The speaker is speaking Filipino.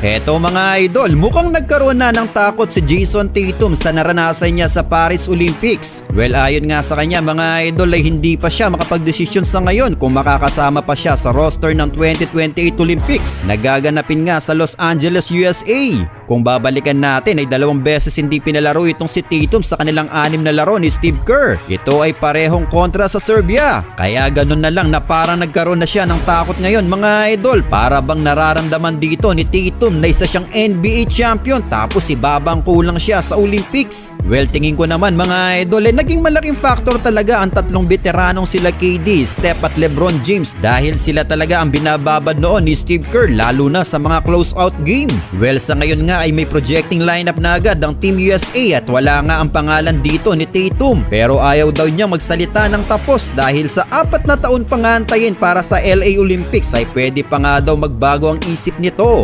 Eto mga idol, mukhang nagkaroon na ng takot si Jason Tatum sa naranasan niya sa Paris Olympics. Well, ayon nga sa kanya mga idol ay hindi pa siya makapagdesisyon sa ngayon kung makakasama pa siya sa roster ng 2028 Olympics na gaganapin nga sa Los Angeles, USA. Kung babalikan natin ay 2 beses hindi pinalaro itong si Tatum sa kanilang 6 na laro ni Steve Kerr. Ito ay parehong kontra sa Serbia. Kaya ganun na lang na parang nagkaroon na siya ng takot ngayon mga idol. Para bang nararamdaman dito ni Tatum na isa siyang NBA champion tapos ibabang kulang siya sa Olympics. Well, tingin ko naman mga idol naging malaking factor talaga ang 3 veteranong sila KD, Steph at LeBron James dahil sila talaga ang binababad noon ni Steve Kerr lalo na sa mga close-out game. Well, sa ngayon nga ay may projecting lineup na agad ang Team USA at wala nga ang pangalan dito ni Tatum pero ayaw daw niya magsalita ng tapos dahil sa 4 na taon pang antayin para sa LA Olympics ay pwede pa nga daw magbago ang isip nito.